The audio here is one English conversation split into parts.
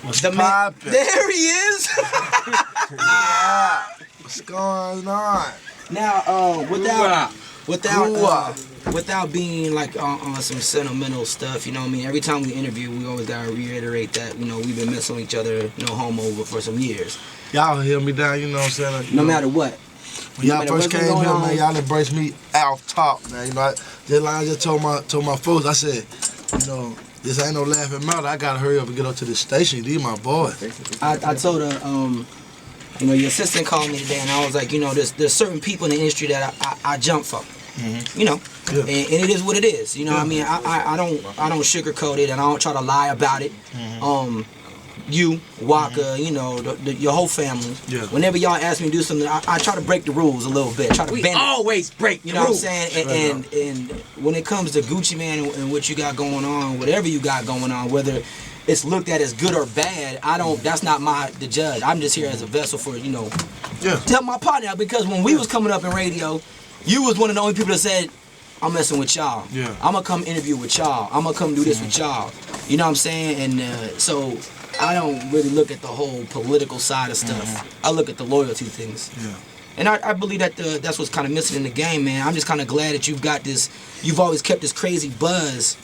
What's the man. There he is. Yeah. What's going on? Now, without being like on some sentimental stuff, you know what I mean? Every time we interview, we always gotta reiterate that, you know, we've been messing with each other, no homo, for some years. Y'all held me down, you know what I'm saying? No matter what. When y'all first came here, man, y'all embraced me off top, man. You know, I just told my folks, I said, you know, this ain't no laughing matter. I gotta hurry up and get up to the station. These my boys. I told her, you know, your assistant called me today, and I was like, you know, there's certain people in the industry that I jump for. Mm-hmm. You know, yeah. and it is what it is. You know, what I mean, I don't sugarcoat it, and I don't try to lie about it. Mm-hmm. You, Waka, you know, your whole family. Yeah. Whenever y'all ask me to do something, I try to break the rules a little bit. Try to bend always break the rules. You know what I'm saying? And when it comes to Gucci Mane and what you got going on, whatever you got going on, whether it's looked at as good or bad, that's not the judge. I'm just here as a vessel for, you know, to help my partner out, because when we was coming up in radio, you was one of the only people that said, I'm messing with y'all. Yeah. I'm gonna come interview with y'all. I'm gonna come do this with y'all. You know what I'm saying? And so I don't really look at the whole political side of stuff. Mm-hmm. I look at the loyalty things. Yeah. And I believe that that's what's kind of missing in the game, man. I'm just kind of glad that you've always kept this crazy buzz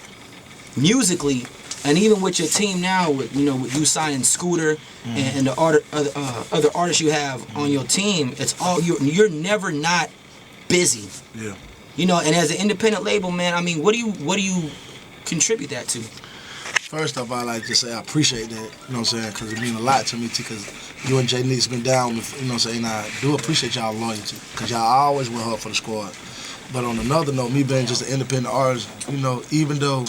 musically, and even with your team now, with you signing Scooter and the other artists you have on your team, it's all you're never not busy. Yeah. You know, and as an independent label, man, I mean, what do you contribute that to? First off, I like to say I appreciate that, you know what I'm saying, because it means a lot to me, too, because you and Jay Nick's been down with, you know what I'm saying, I do appreciate y'all loyalty, because y'all always went hard for the squad. But on another note, me being just an independent artist, you know, even though,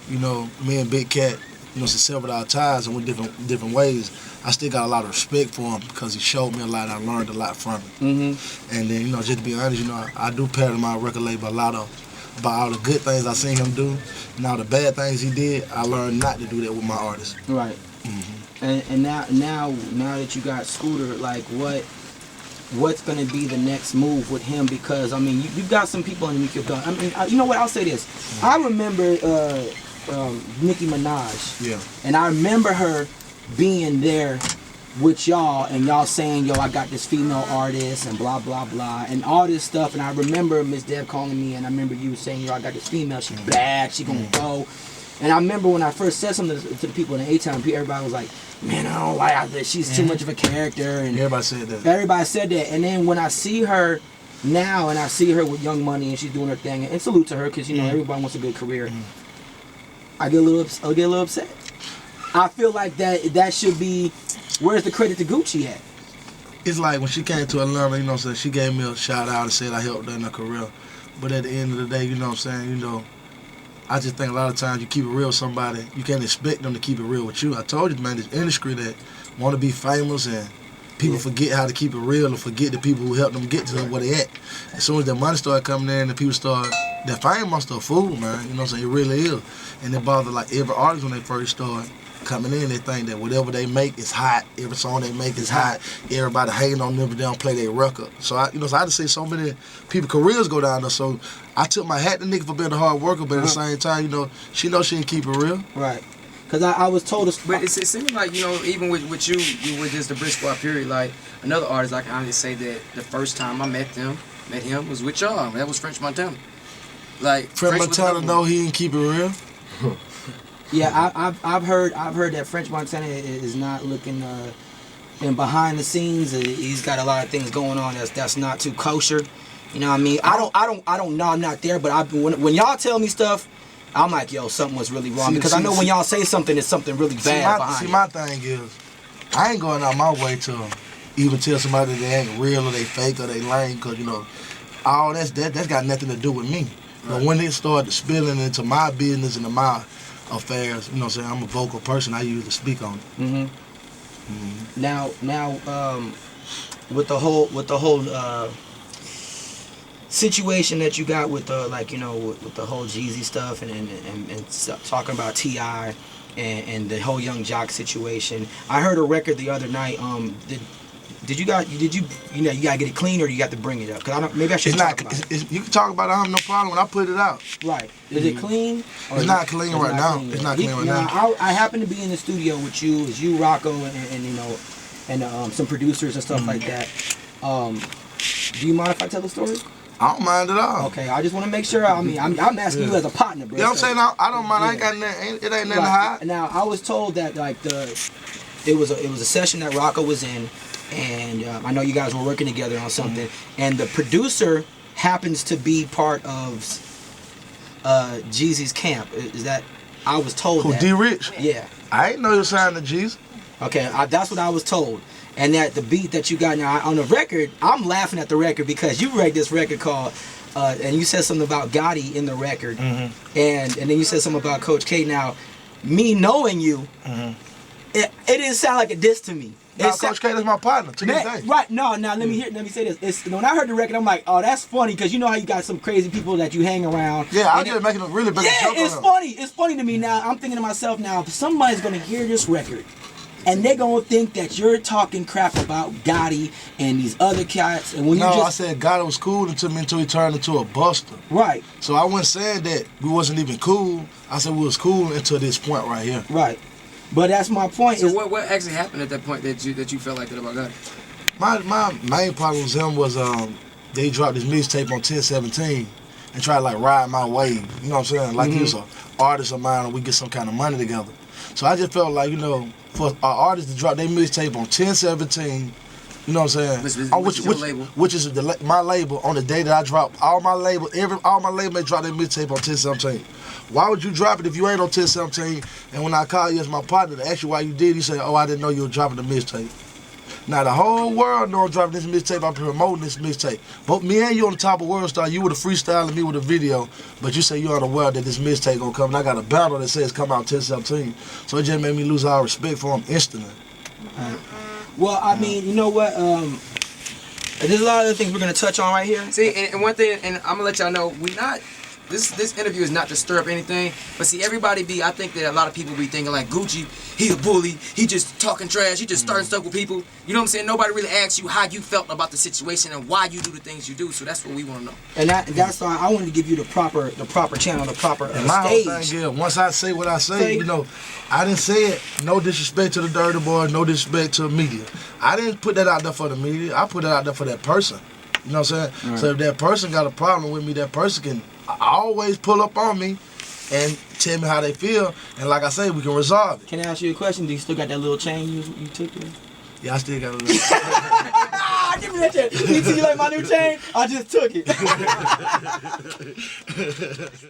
you know, me and Big Cat, you know, severed our ties and went different ways, I still got a lot of respect for him because he showed me a lot. I learned a lot from him. Mm-hmm. And then, you know, just to be honest, you know, I do pattern my record label a lot about all the good things I seen him do, and all the bad things he did. I learned not to do that with my artists. Right. Mm-hmm. And now that you got Scooter, like what's gonna be the next move with him? Because I mean, you've got some people underneath your belt. I mean, you know what? I'll say this. Mm-hmm. I remember Nicki Minaj. Yeah. And I remember her being there with y'all, and y'all saying, yo, I got this female artist and blah blah blah and all this stuff. And I remember Miss Deb calling me, and I remember you saying, yo, I got this female, she's bad, she gonna go. And I remember when I first said something to the people in the A-Town, everybody was like, man, I don't like that, she's too much of a character. And everybody said that. Everybody said that. And then when I see her now, and I see her with Young Money, and she's doing her thing, and salute to her, because you know everybody wants a good career. I get a little upset. I feel like that should be, where's the credit to Gucci at? It's like when she came to Atlanta, you know what I'm saying, she gave me a shout out and said I helped her in her career. But at the end of the day, you know what I'm saying, you know, I just think a lot of times you keep it real with somebody, you can't expect them to keep it real with you. I told you, man, this industry that want to be famous and people forget how to keep it real and forget the people who helped them get to where they at. As soon as that money started coming in and the people start, that fame must have fooled, man, you know what I'm saying, it really is. And it bothered like every artist when they first start coming in, they think that whatever they make is hot. Every song they make is hot. Everybody hating on them, but they don't play their record. So I just see so many people careers go down there. So I took my hat to Nicki for being a hard worker, but at the same time, you know she didn't keep it real. Right. Because I was told, but it seems like, you know, even with you with just the Brick Squad period, like another artist, I can honestly say that the first time I met him was with y'all. That was French Montana. Like French Montana, no, he didn't keep it real. Yeah, I've heard that French Montana is not looking and behind the scenes. He's got a lot of things going on that's not too kosher. You know what I mean? I don't know. I'm not there, but when y'all tell me stuff, I'm like, yo, something was really wrong, because I know when y'all say something, it's something really bad behind it. My thing is, I ain't going out my way to even tell somebody they ain't real or they fake or they lame, because you know, all that's got nothing to do with me. Right. But when it started spilling into my business and my affairs, you know what I'm saying, I'm a vocal person, I usually speak on it. Mm-hmm. Now, with the whole situation that you got with the, like, you know, with the whole Jeezy stuff and talking about T.I. and the whole Young Jock situation, I heard a record the other night. Did you gotta get it clean or you got to bring it up? Cause maybe I should It's talk not. about it. You can talk about it. I have no problem when I put it out. Right. Is it clean? It's not clean right now. It's not clean right now. I happen to be in the studio with you, it's you, Rocco, and you know, and some producers and stuff like that. Do you mind if I tell the story? I don't mind at all. Okay, I just want to make sure. I mean, I'm asking you as a partner, bro. You know what I'm saying? I don't mind. I ain't got nothing. It ain't nothing to hide. Now, I was told that like it was a session that Rocco was in, and I know you guys were working together on something, and the producer happens to be part of Jeezy's camp. Is that? I was told Who, that. D-Rich? Yeah. I ain't know you signed to Jeezy. Okay, that's what I was told. And that the beat that you got now on the record, I'm laughing at the record because you read this record called, and you said something about Gotti in the record, and then you said something about Coach K. Now, me knowing you, it didn't sound like a diss to me. Coach K is my partner to this day. Right? No. Now let me say this. When I heard the record, I'm like, oh, that's funny because you know how you got some crazy people that you hang around. Yeah, I was just making a really big joke on it's funny. It's funny to me now. I'm thinking to myself now, if somebody's gonna hear this record. And they're gonna think that you're talking crap about Gotti and these other cats. And when I said Gotti was cool until he turned into a buster. Right. So I wasn't saying that we wasn't even cool. I said we was cool until this point right here. Right. But that's my point. So what actually happened at that point that you felt like that about Gotti? My main problem with him was they dropped this mixtape on 1017 and tried to like ride my wave. You know what I'm saying? Like he was an artist of mine and we get some kind of money together. So I just felt like, you know, for an artist to drop their mixtape on 1017, you know what I'm saying? Which is my label on the day that I drop all my labels drop their mixtape on 1017. Why would you drop it if you ain't on 1017? And when I call you as my partner to ask you why you did, you say, oh, I didn't know you were dropping the mixtape. Now the whole world know I'm dropping this mixtape, I'm promoting this mixtape. But me and you on the top of World Star, you with a freestyle and me with a video, but you say you unaware that this mixtape gonna come, and I got a battle that says come out 1017. So it just made me lose all respect for him instantly. Well, I mean, you know what? There's a lot of other things we're gonna touch on right here. See, and one thing, and I'm gonna let y'all know, this interview is not to stir up anything, but see, I think that a lot of people be thinking like Gucci, he a bully, he just talking trash, he just starting stuff with people. You know what I'm saying? Nobody really asks you how you felt about the situation and why you do the things you do. So that's what we want to know. And that's why I wanted to give you the proper channel, the proper and my stage. Whole thing, yeah, once I say what I say, you know, I didn't say it. No disrespect to the Dirty Boy, no disrespect to the media. I didn't put that out there for the media. I put it out there for that person. You know what I'm saying? Right. So if that person got a problem with me, that person can always pull up on me and tell me how they feel, and like I say, we can resolve it. Can I ask you a question? Do you still got that little chain you took there? Yeah, I still got a little chain. Give me that chain. You see like my new chain? I just took it.